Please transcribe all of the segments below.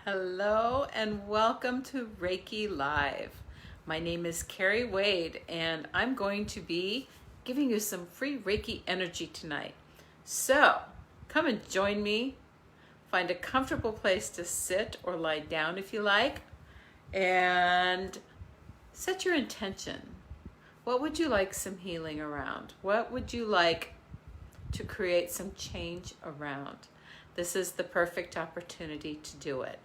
Hello and welcome to Reiki Live. My name is Carrie Wade and I'm going to be giving you some free Reiki energy tonight. So come and join me. Find a comfortable place to sit or lie down if you like, and set your intention. What would you like some healing around? What would you like to create some change around? This is the perfect opportunity to do it.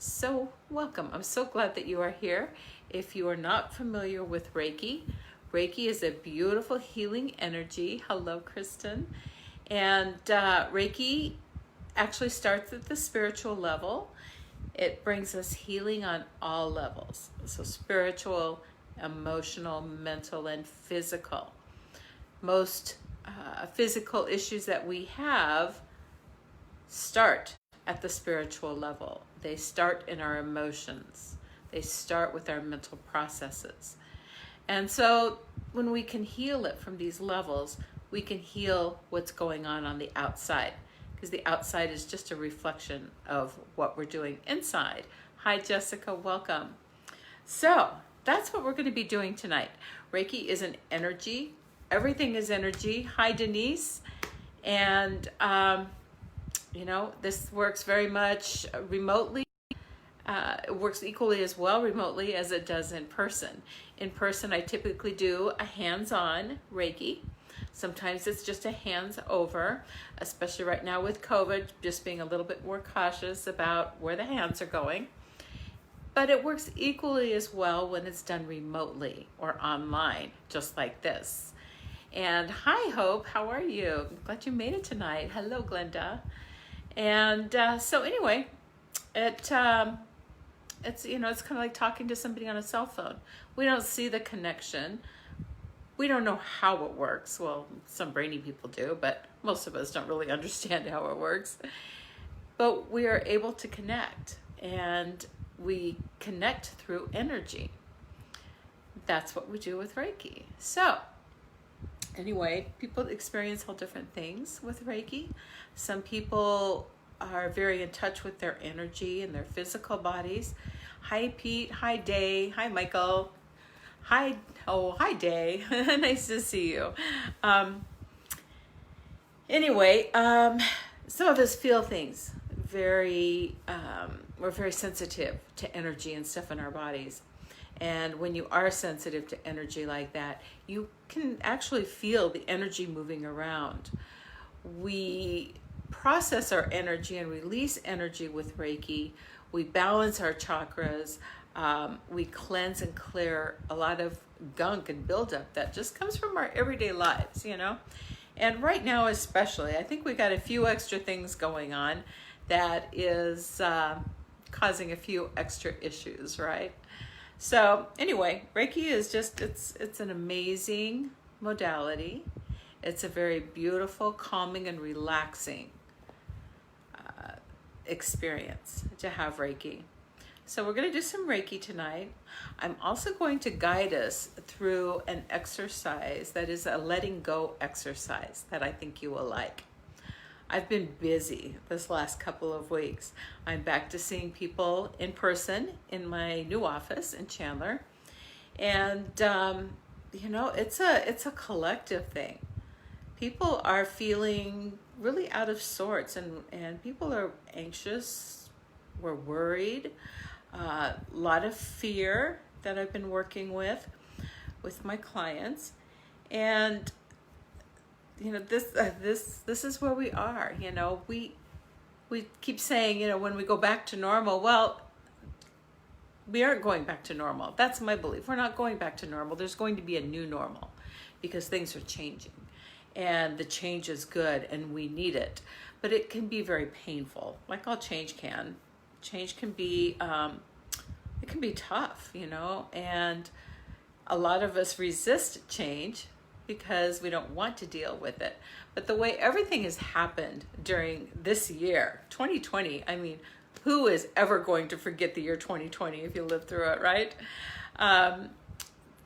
So welcome. I'm so glad that you are here. If you are not familiar with Reiki, Reiki is a beautiful healing energy. Hello, Kristen. And Reiki actually starts at the spiritual level. It brings us healing on all levels. So spiritual, emotional, mental, and physical. Most physical issues that we have start at the spiritual level. They start in our emotions. They start with our mental processes. And so when we can heal it from these levels, we can heal what's going on the outside, because the outside is just a reflection of what we're doing inside. Hi, Jessica, welcome. So that's what we're going to be doing tonight. Reiki is an energy. Everything is energy. Hi, Denise. And this works very much remotely. It works equally as well remotely as it does in person. In person, I typically do a hands-on Reiki. Sometimes it's just a hands-over, especially right now with COVID, just being a little bit more cautious about where the hands are going. But it works equally as well when it's done remotely or online, just like this. And hi, Hope, how are you? Glad you made it tonight. Hello, Glenda. And so anyway, it's kind of like talking to somebody on a cell phone. We don't see the connection. We don't know how it works. Well, some brainy people do, but most of us don't really understand how it works. But we are able to connect, and we connect through energy. That's what we do with Reiki. So anyway, people experience all different things with Reiki. Some people are very in touch with their energy and their physical bodies. Hi, Pete. Hi, Day. Hi, Michael. Hi. Oh, hi, Day. Nice to see you. Some of us feel things we're very sensitive to energy and stuff in our bodies. And when you are sensitive to energy like that, you can actually feel the energy moving around. We process our energy and release energy with Reiki. We balance our chakras. We cleanse and clear a lot of gunk and buildup that just comes from our everyday lives, And right now especially, I think we got a few extra things going on that is causing a few extra issues, right? So anyway, Reiki is it's an amazing modality. It's a very beautiful, calming, and relaxing experience to have Reiki. So we're going to do some Reiki tonight. I'm also going to guide us through an exercise that is a letting go exercise that I think you will like. I've been busy this last couple of weeks. I'm back to seeing people in person in my new office in Chandler. And, it's a collective thing. People are feeling really out of sorts, and people are anxious. We're worried. A lot of fear that I've been working with my clients. And this is where we are. We keep saying, when we go back to normal, well, we aren't going back to normal. That's my belief. We're not going back to normal. There's going to be a new normal because things are changing, and the change is good and we need it, but it can be very painful. Like all change can. Change can be, it can be tough, and a lot of us resist change because we don't want to deal with it. But the way everything has happened during this year, 2020, I mean, who is ever going to forget the year 2020 if you live through it, right?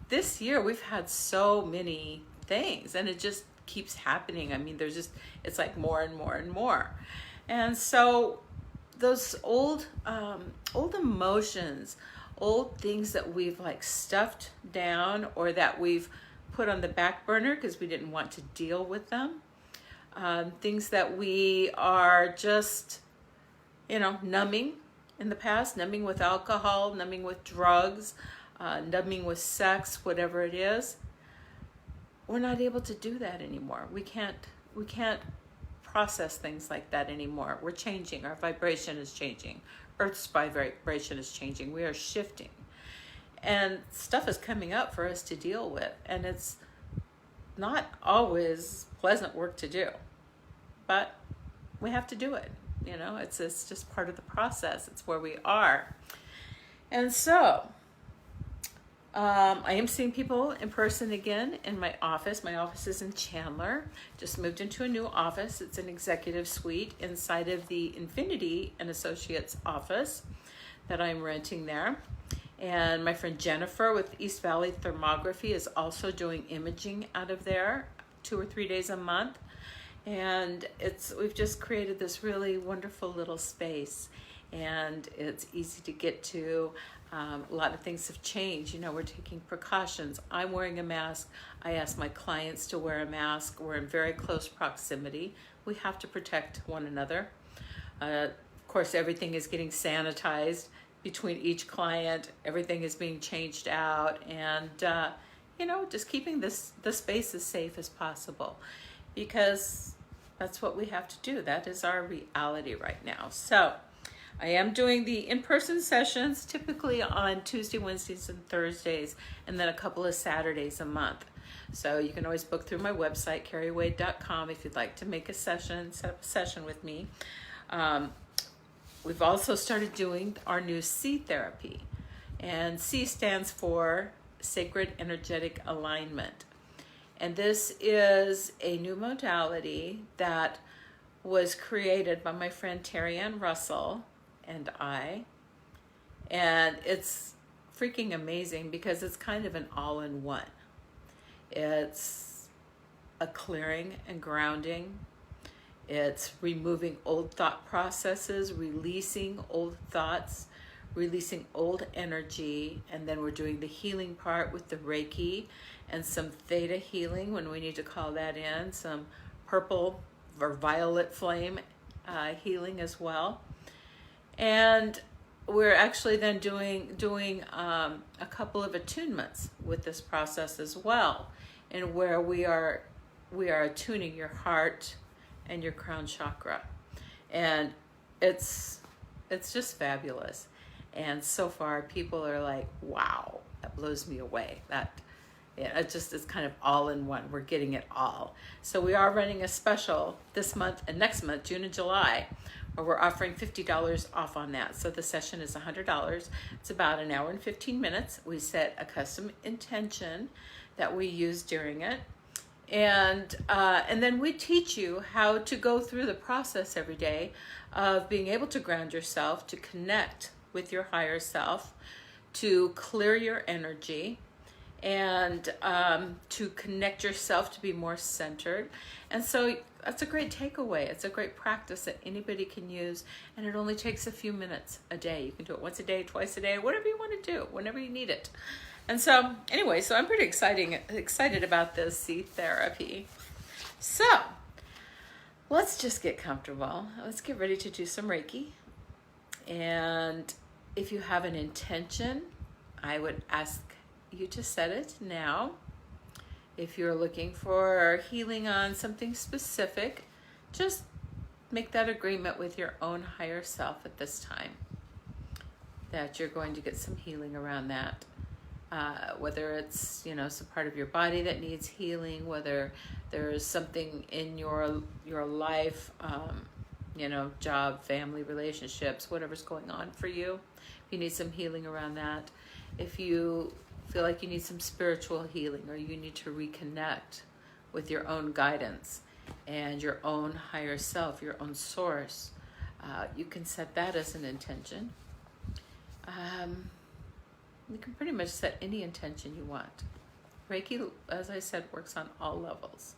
This year we've had so many things, and it just keeps happening. I mean, it's like more and more and more. And so those old emotions, old things that we've like stuffed down or that we've put on the back burner because we didn't want to deal with them. Things that we are just, numbing in the past, numbing with alcohol, numbing with drugs, numbing with sex, whatever it is. We're not able to do that anymore. We can't process things like that anymore. We're changing. Our vibration is changing. Earth's vibration is changing. We are shifting. And stuff is coming up for us to deal with. And it's not always pleasant work to do. But we have to do it. It's just part of the process. It's where we are. And so, I am seeing people in person again in my office. My office is in Chandler. Just moved into a new office. It's an executive suite inside of the Infinity and Associates office that I'm renting there. And my friend Jennifer with East Valley Thermography is also doing imaging out of there 2 or 3 days a month. And we've just created this really wonderful little space, and it's easy to get to. A lot of things have changed. We're taking precautions. I'm wearing a mask. I ask my clients to wear a mask. We're in very close proximity. We have to protect one another. Of course, everything is getting sanitized between each client. Everything is being changed out, and just keeping the space as safe as possible, because that's what we have to do. That is our reality right now. So I am doing the in-person sessions typically on Tuesday, Wednesdays, and Thursdays, and then a couple of Saturdays a month. So you can always book through my website, carriewade.com, if you'd like to make a session, set up a session with me. We've also started doing our new C therapy, and C stands for Sacred Energetic Alignment. And this is a new modality that was created by my friend Terry Ann Russell and I. And it's freaking amazing because it's kind of an all-in-one. It's a clearing and grounding. It's removing old thought processes, releasing old thoughts, releasing old energy, and then we're doing the healing part with the Reiki and some theta healing when we need to call that in, some purple or violet flame healing as well. And we're actually then doing a couple of attunements with this process as well, and where we are attuning your heart and your crown chakra, and it's just fabulous. And so far, people are like, "Wow, that blows me away." It's kind of all in one. We're getting it all. So we are running a special this month and next month, June and July, where we're offering $50 off on that. So the session is $100. It's about an hour and 15 minutes. We set a custom intention that we use during it. And then we teach you how to go through the process every day of being able to ground yourself, to connect with your higher self, to clear your energy, and to connect yourself to be more centered. And so that's a great takeaway. It's a great practice that anybody can use, and it only takes a few minutes a day. You can do it once a day, twice a day, whatever you want to do, whenever you need it. And so anyway, so I'm pretty excited about this C therapy. So let's just get comfortable. Let's get ready to do some Reiki. And if you have an intention, I would ask you to set it now. If you're looking for healing on something specific, just make that agreement with your own higher self at this time, that you're going to get some healing around that. Whether it's, some part of your body that needs healing, whether there's something in your life, job, family, relationships, whatever's going on for you. If you need some healing around that, if you feel like you need some spiritual healing, or you need to reconnect with your own guidance and your own higher self, your own source, you can set that as an intention. You can pretty much set any intention you want. Reiki, as I said, works on all levels.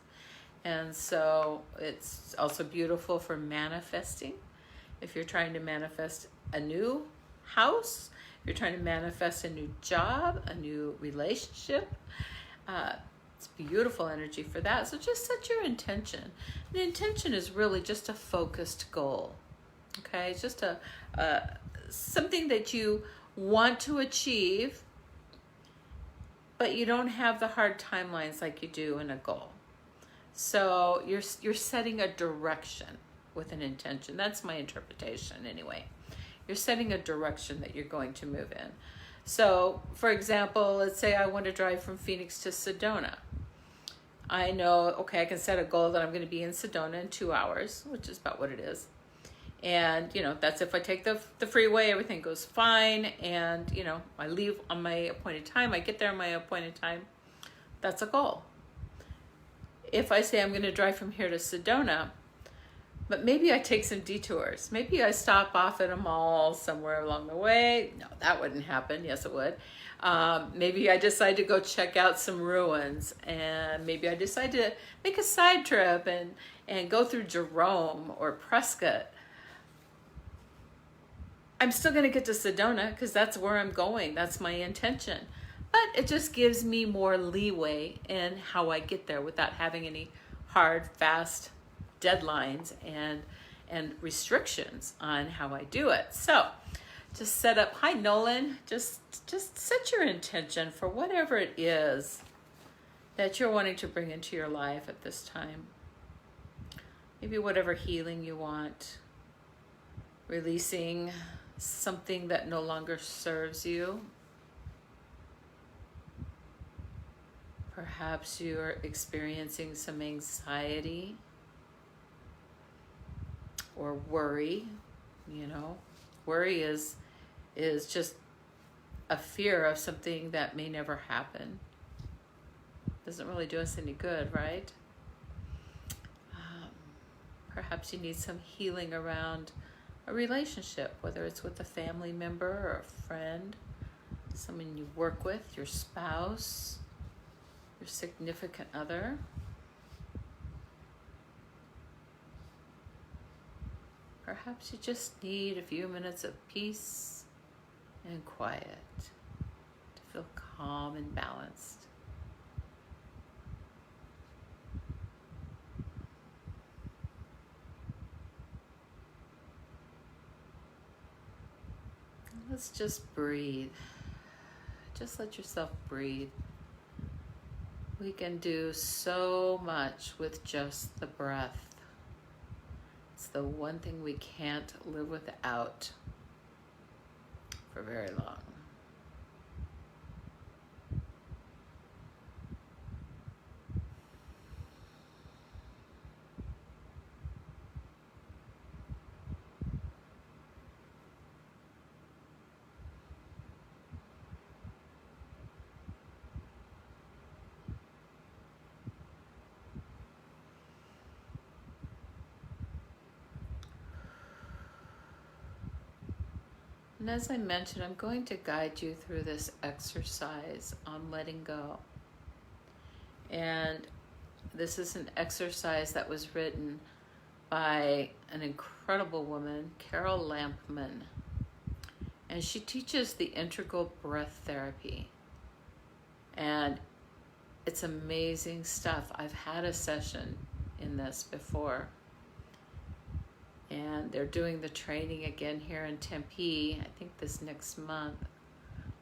And so it's also beautiful for manifesting. if you're trying to manifest a new house, if you're trying to manifest a new job, a new relationship. It's beautiful energy for that. So just set your intention. The intention is really just a focused goal. Okay, it's just a something that you want to achieve, but you don't have the hard timelines like you do in a goal. So you're setting a direction with an intention. That's my interpretation anyway. You're setting a direction that you're going to move in. So, for example, let's say I want to drive from Phoenix to Sedona. I know, okay, I can set a goal that I'm going to be in Sedona in 2 hours, which is about what it is. And, you know, that's if I take the freeway, everything goes fine. And, you know, I leave on my appointed time. I get there on my appointed time. That's a goal. If I say I'm going to drive from here to Sedona, but maybe I take some detours. Maybe I stop off at a mall somewhere along the way. No, that wouldn't happen. Yes, it would. Maybe I decide to go check out some ruins. And maybe I decide to make a side trip and go through Jerome or Prescott. I'm still going to get to Sedona because that's where I'm going. That's my intention. But it just gives me more leeway in how I get there without having any hard, fast deadlines and restrictions on how I do it. So just set up, hi Nolan, just set your intention for whatever it is that you're wanting to bring into your life at this time. Maybe whatever healing you want, releasing something that no longer serves you. Perhaps you're experiencing some anxiety or worry. You know, worry is just a fear of something that may never happen. Doesn't really do us any good, right? Perhaps you need some healing around a relationship, whether it's with a family member or a friend, someone you work with, your spouse, your significant other. Perhaps you just need a few minutes of peace and quiet to feel calm and balanced. Let's just breathe. Just let yourself breathe. We can do so much with just the breath. It's the one thing we can't live without for very long. And as I mentioned, I'm going to guide you through this exercise on letting go. And this is an exercise that was written by an incredible woman, Carol Lampman. And she teaches the integral breath therapy. And it's amazing stuff. I've had a session in this before. And they're doing the training again here in Tempe, I think this next month.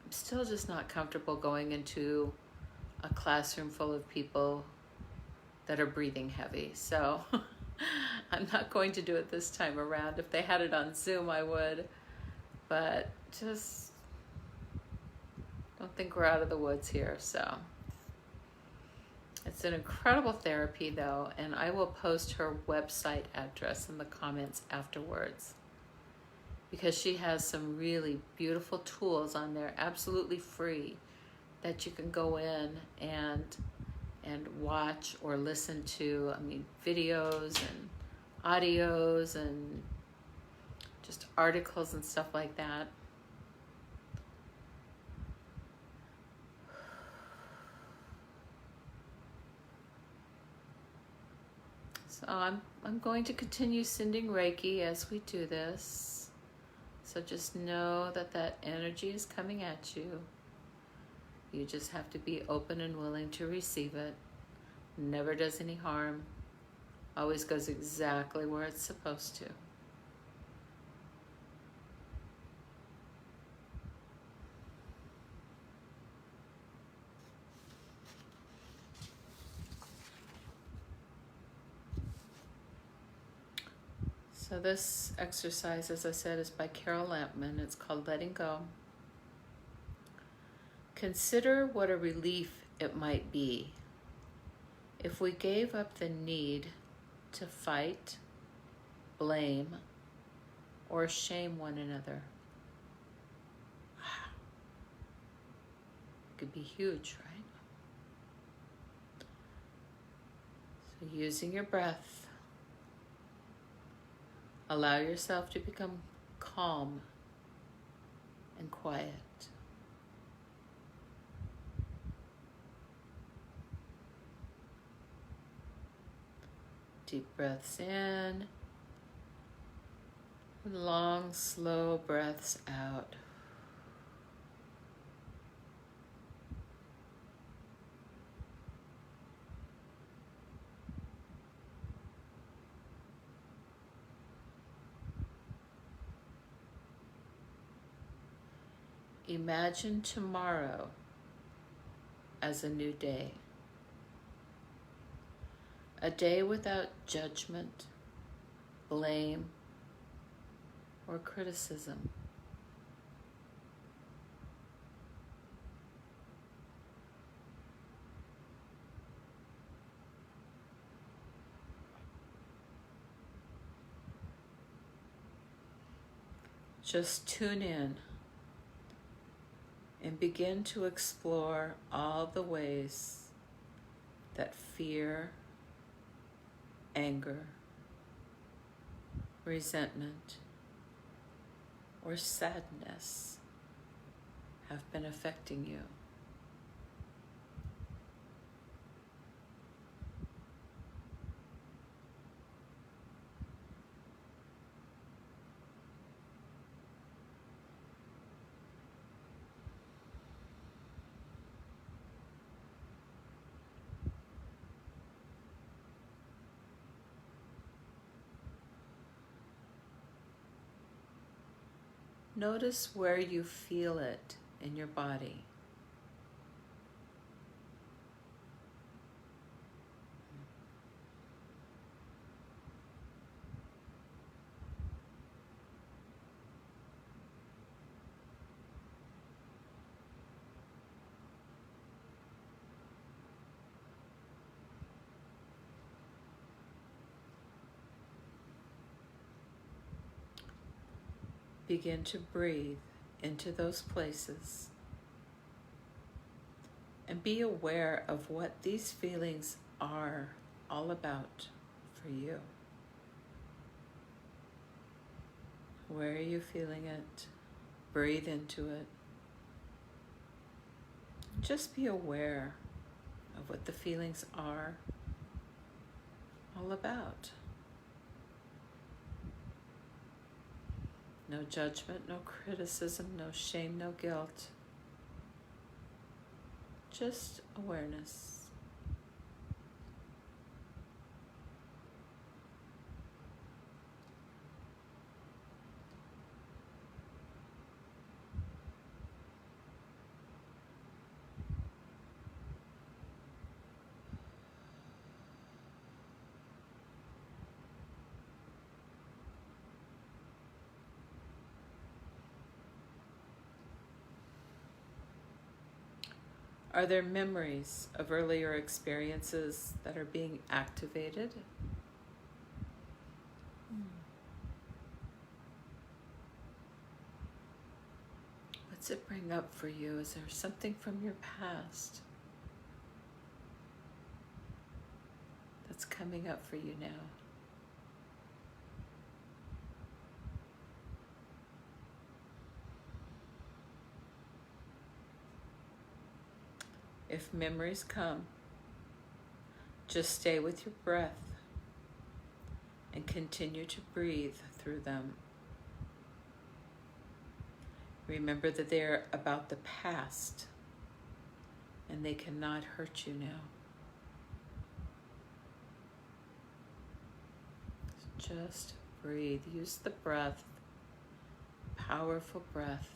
I'm still just not comfortable going into a classroom full of people that are breathing heavy. So I'm not going to do it this time around. If they had it on Zoom, I would. But just don't think we're out of the woods here. So it's an incredible therapy though, and I will post her website address in the comments afterwards because she has some really beautiful tools on there, absolutely free, that you can go in and watch or listen to. I mean, videos and audios and just articles and stuff like that. So I'm going to continue sending Reiki as we do this. So just know that that energy is coming at you. You just have to be open and willing to receive it. Never does any harm. Always goes exactly where it's supposed to. So this exercise, as I said, is by Carol Lampman. It's called Letting Go. Consider what a relief it might be if we gave up the need to fight, blame, or shame one another. Wow. It could be huge, right? So using your breath, allow yourself to become calm and quiet. Deep breaths in, long, slow breaths out. Imagine tomorrow as a new day. A day without judgment, blame, or criticism. Just tune in and begin to explore all the ways that fear, anger, resentment, or sadness have been affecting you. Notice where you feel it in your body. Begin to breathe into those places and be aware of what these feelings are all about for you. Where are you feeling it? Breathe into it. Just be aware of what the feelings are all about. No judgment, no criticism, no shame, no guilt. Just awareness. Are there memories of earlier experiences that are being activated? What's it bring up for you? Is there something from your past that's coming up for you now? If memories come, just stay with your breath and continue to breathe through them. Remember that they are about the past and they cannot hurt you now. Just breathe. Use the breath, powerful breath.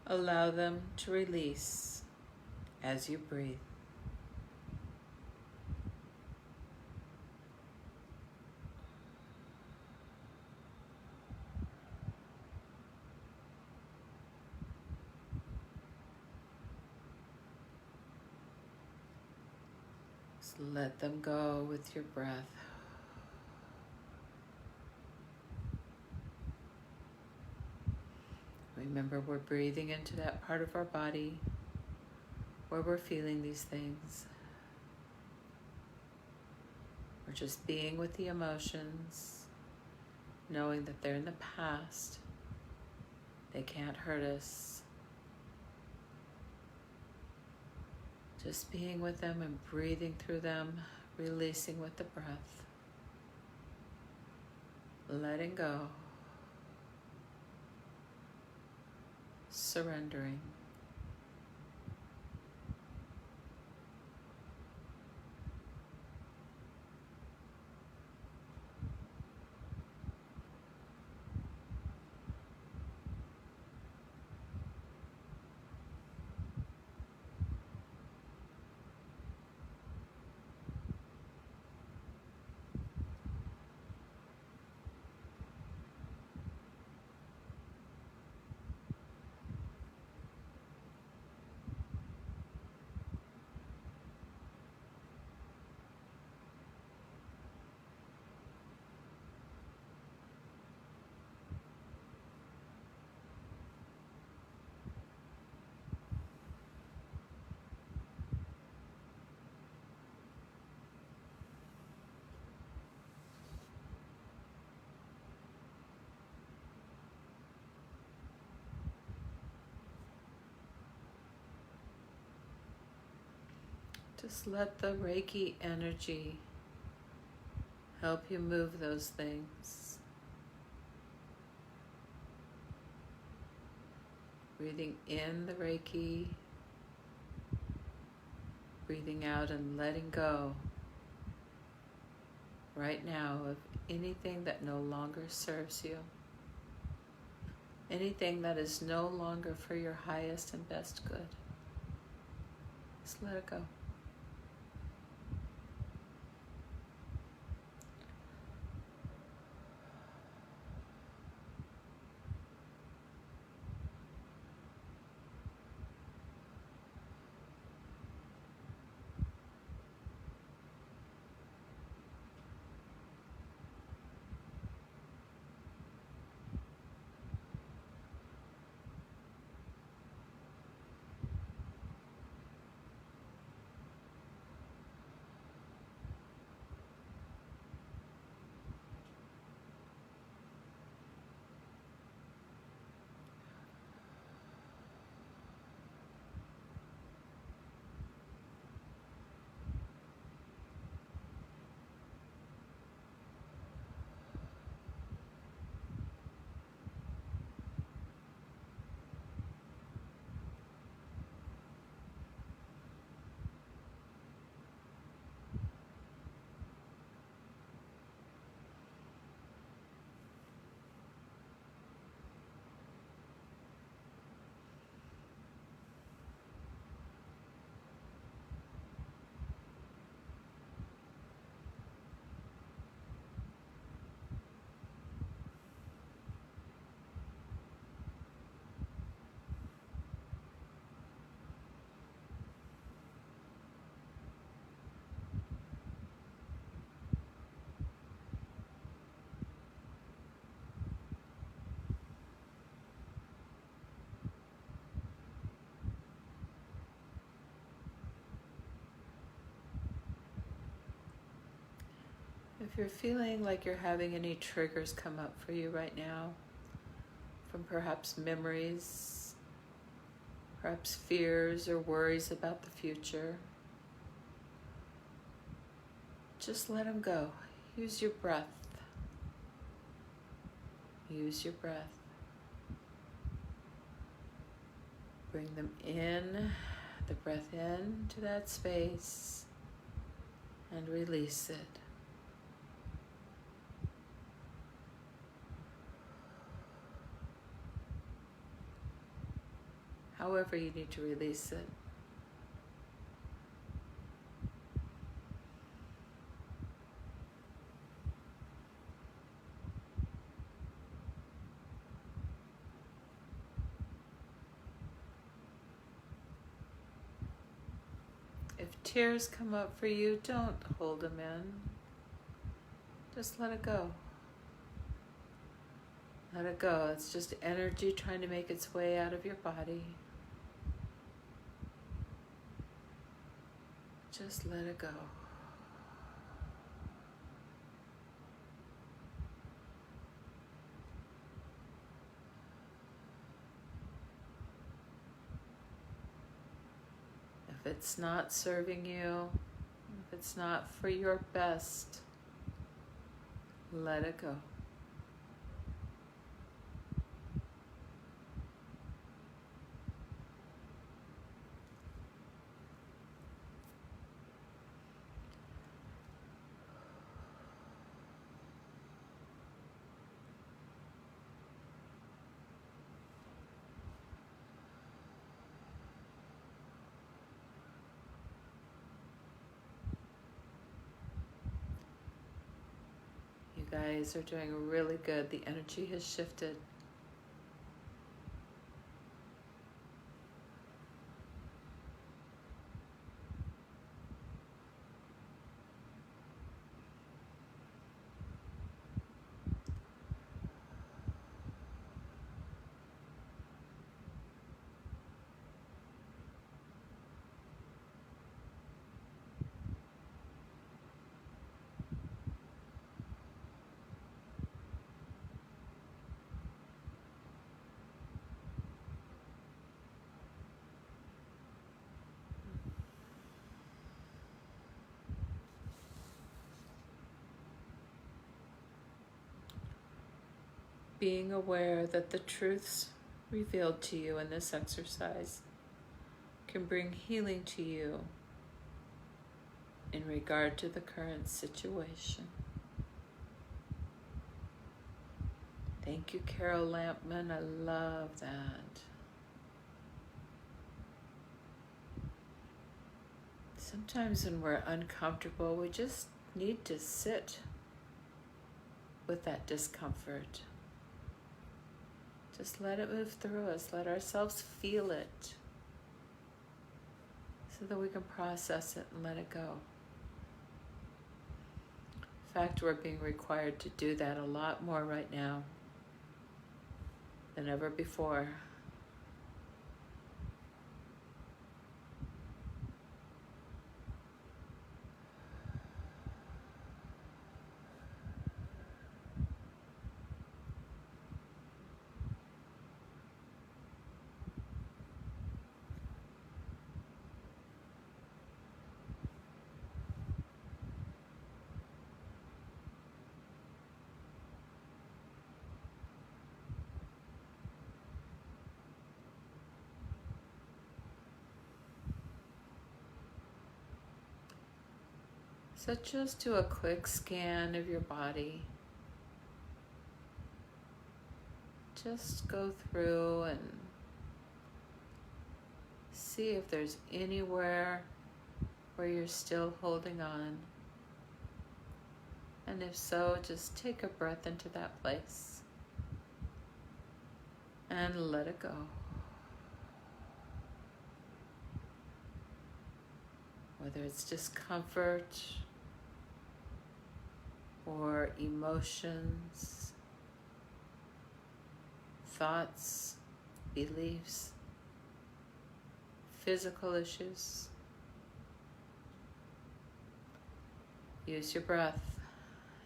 Allow them to release as you breathe. Just let them go with your breath. Remember, we're breathing into that part of our body where we're feeling these things. We're just being with the emotions, knowing that they're in the past. They can't hurt us. Just being with them and breathing through them, releasing with the breath. Letting go. Surrendering. Just let the Reiki energy help you move those things. Breathing in the Reiki, breathing out and letting go right now of anything that no longer serves you. Anything that is no longer for your highest and best good. Just let it go. If you're feeling like you're having any triggers come up for you right now, from perhaps memories, perhaps fears or worries about the future, just let them go. Use your breath. Use your breath. Bring them in, the breath into that space, and release it. However you need to release it. If tears come up for you, don't hold them in. Just let it go. Let it go. It's just energy trying to make its way out of your body. Just let it go. If it's not serving you, if it's not for your best, let it go. You guys are doing really good. The energy has shifted. Being aware that the truths revealed to you in this exercise can bring healing to you in regard to the current situation. Thank you, Carol Lampman. I love that. Sometimes when we're uncomfortable, we just need to sit with that discomfort. Just let it move through us. Let ourselves feel it so that we can process it and let it go. In fact, we're being required to do that a lot more right now than ever before. So just do a quick scan of your body. Just go through and see if there's anywhere where you're still holding on. And if so, just take a breath into that place and let it go. Whether it's discomfort or emotions, thoughts, beliefs, physical issues. Use your breath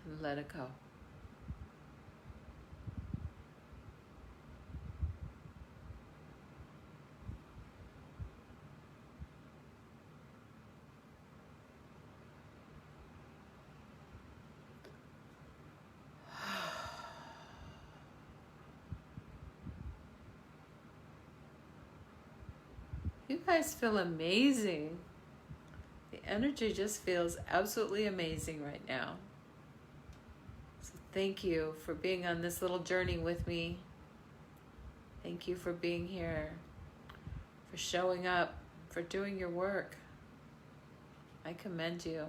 and let it go. You guys feel amazing. The energy just feels absolutely amazing right now. So thank you for being on this little journey with me. Thank you for being here, for showing up, for doing your work. I commend you. It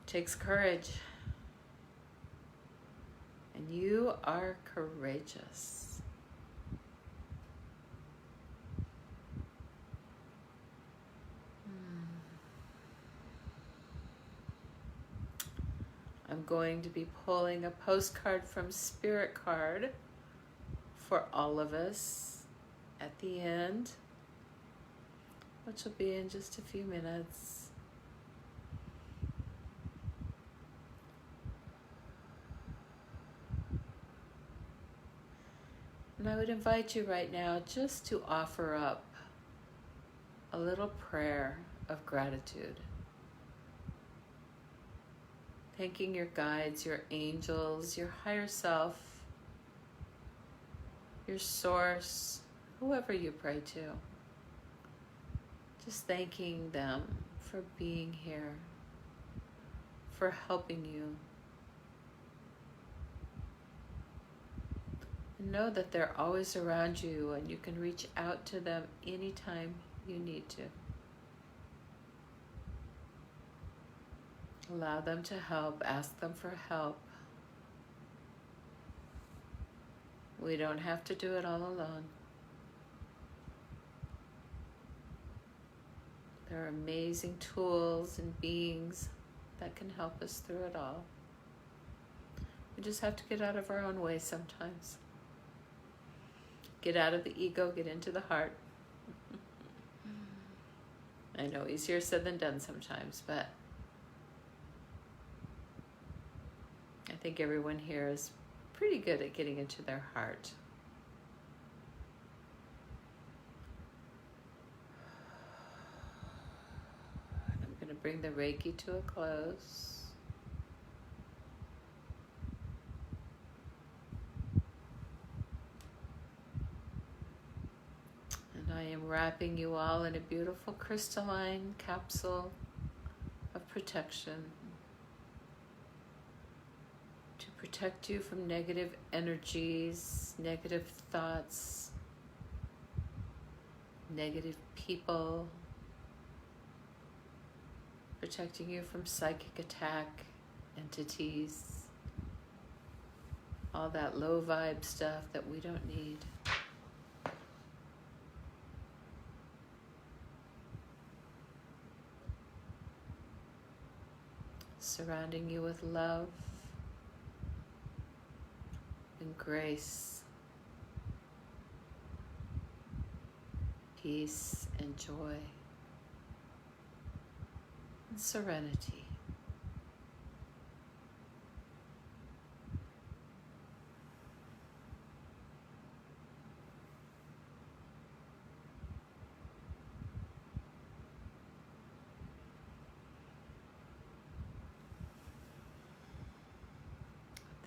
takes courage. And you are courageous. I'm going to be pulling a postcard from Spirit Card for all of us at the end, which will be in just a few minutes. And I would invite you right now just to offer up a little prayer of gratitude. Thanking your guides, your angels, your higher self, your source, whoever you pray to. Just thanking them for being here, for helping you. And know that they're always around you and you can reach out to them anytime you need to. Allow them to help, ask them for help. We don't have to do it all alone. There are amazing tools and beings that can help us through it all. We just have to get out of our own way sometimes. Get out of the ego, get into the heart. I know, easier said than done sometimes, but I think everyone here is pretty good at getting into their heart. I'm going to bring the Reiki to a close. And I am wrapping you all in a beautiful crystalline capsule of protection. Protect you from negative energies, negative thoughts, negative people, protecting you from psychic attack, entities, all that low vibe stuff that we don't need. Surrounding you with love and grace, peace and joy, and serenity.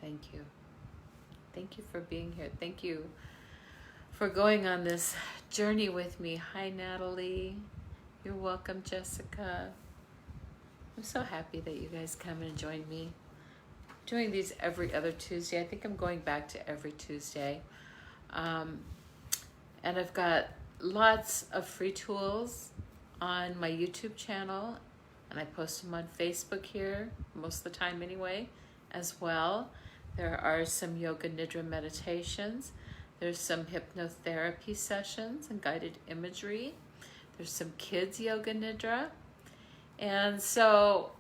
Thank you. Thank you for being here. Thank you for going on this journey with me. Hi, Natalie. You're welcome, Jessica. I'm so happy that you guys come and join me. I'm doing these every other Tuesday. I think I'm going back to every Tuesday. And I've got lots of free tools on my YouTube channel, and I post them on Facebook here, most of the time anyway, as well. There are some yoga nidra meditations. There's some hypnotherapy sessions and guided imagery. There's some kids yoga nidra. And so,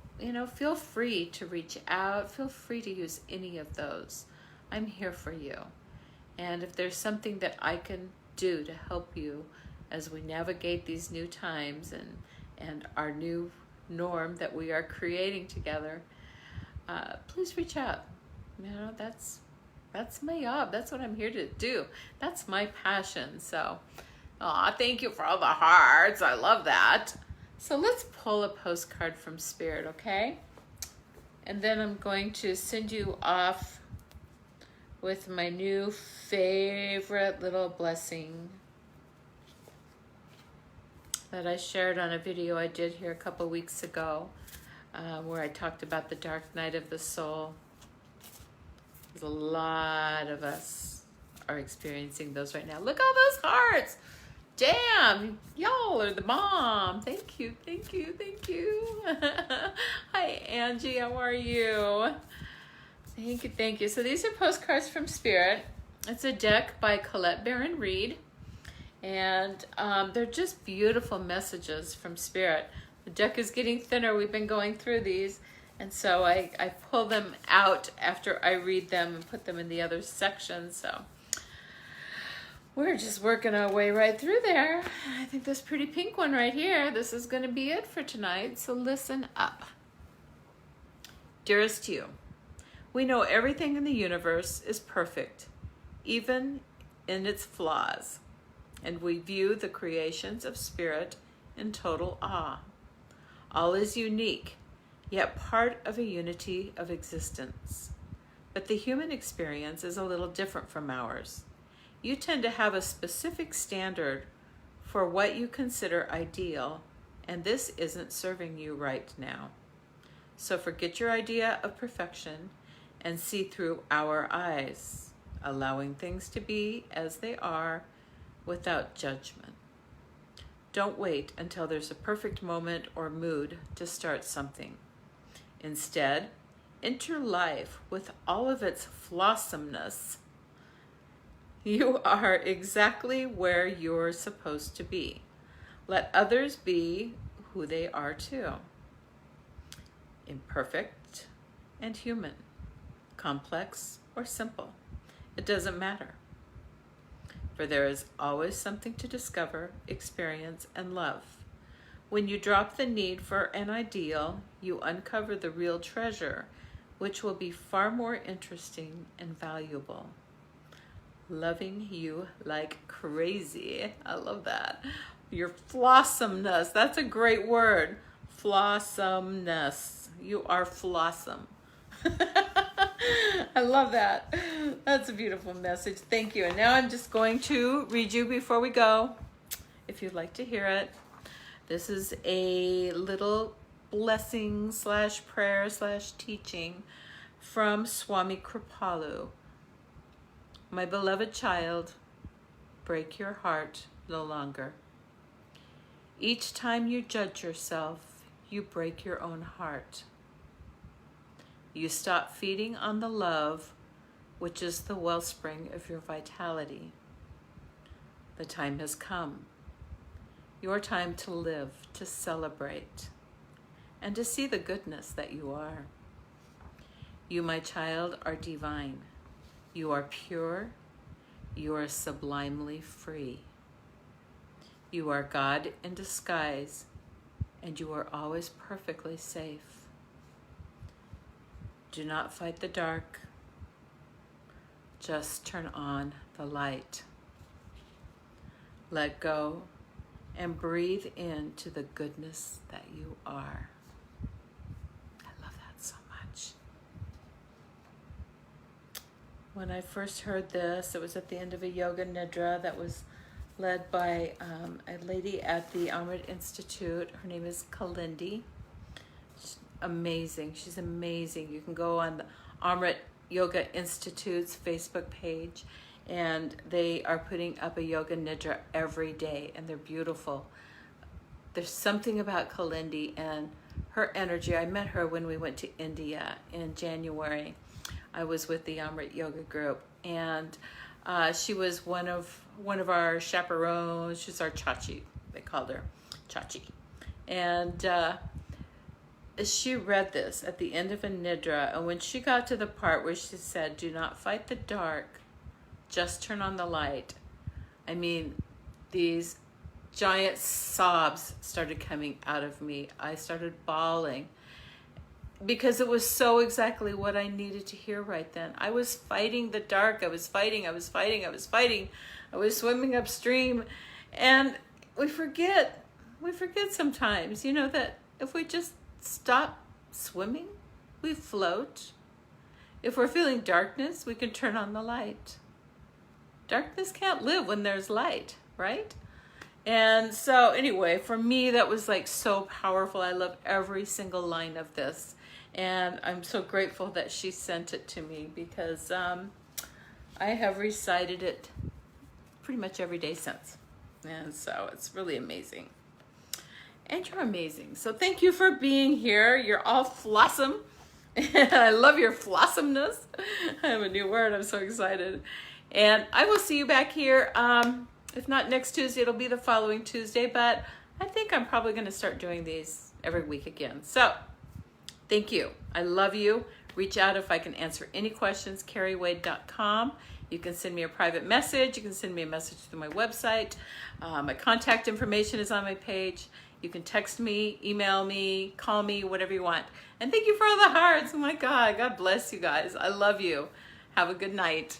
feel free to reach out. Feel free to use any of those. I'm here for you. And if there's something that I can do to help you as we navigate these new times and our new norm that we are creating together, please reach out. That's my job. That's what I'm here to do. That's my passion. So, thank you for all the hearts. I love that. So let's pull a postcard from Spirit, okay? And then I'm going to send you off with my new favorite little blessing that I shared on a video I did here a couple weeks ago, where I talked about the dark night of the soul. There's a lot of us are experiencing those right now. Look at all those hearts. Damn, y'all are the bomb. Thank you, thank you, thank you. Hi, Angie, how are you? Thank you, thank you. So these are postcards from Spirit. It's a deck by Colette Baron Reed. And they're just beautiful messages from Spirit. The deck is getting thinner. We've been going through these. And so I pull them out after I read them and put them in the other section. So we're just working our way right through there. I think this pretty pink one right here, this is going to be it for tonight. So listen up. Dearest you, we know everything in the universe is perfect, even in its flaws. And we view the creations of Spirit in total awe. All is unique, yet part of a unity of existence. But the human experience is a little different from ours. You tend to have a specific standard for what you consider ideal, and this isn't serving you right now. So forget your idea of perfection and see through our eyes, allowing things to be as they are without judgment. Don't wait until there's a perfect moment or mood to start something. Instead, enter life with all of its flossomeness. You are exactly where you're supposed to be. Let others be who they are too. Imperfect and human, complex or simple, it doesn't matter. For there is always something to discover, experience, and love. When you drop the need for an ideal, you uncover the real treasure, which will be far more interesting and valuable. Loving you like crazy. I love that. Your flossomeness. That's a great word. Flossomness. You are flossom. I love that. That's a beautiful message. Thank you. And now I'm just going to read you before we go, if you'd like to hear it. This is a little blessing / prayer / teaching from Swami Kripalu. My beloved child, break your heart no longer. Each time you judge yourself, you break your own heart. You stop feeding on the love, which is the wellspring of your vitality. The time has come. Your time to live, to celebrate, and to see the goodness that you are. You, my child, are divine. You are pure. You are sublimely free. You are God in disguise, and you are always perfectly safe. Do not fight the dark. Just turn on the light. Let go and breathe into the goodness that you are. I love that so much. When I first heard this, it was at the end of a yoga nidra that was led by a lady at the Amrit Institute. Her name is Kalindi. She's amazing. She's amazing. You can go on the Amrit Yoga Institute's Facebook page, and they are putting up a yoga nidra every day, and they're beautiful. There's something about Kalindi and her energy. I met her when we went to India in January. I was with the Amrit Yoga group, and she was one of our chaperones. She's our Chachi. They called her Chachi. And she read this at the end of a nidra, and when she got to the part where she said, "Do not fight the dark, just turn on the light," I mean, these giant sobs started coming out of me. I started bawling. because it was so exactly what I needed to hear right then. I was fighting the dark. I was fighting. I was swimming upstream. And we forget sometimes, that if we just stop swimming, we float. If we're feeling darkness, we can turn on the light. Darkness can't live when there's light, right? And so anyway, for me, that was like so powerful. I love every single line of this. And I'm so grateful that she sent it to me, because I have recited it pretty much every day since. And so it's really amazing. And you're amazing. So thank you for being here. You're all flossom. And I love your flossomness. I have a new word. I'm so excited. And I will see you back here. If not next Tuesday, it'll be the following Tuesday. But I think I'm probably going to start doing these every week again. So thank you. I love you. Reach out if I can answer any questions, carriewade.com. You can send me a private message. You can send me a message through my website. My contact information is on my page. You can text me, email me, call me, whatever you want. And thank you for all the hearts. Oh my God. God bless you guys. I love you. Have a good night.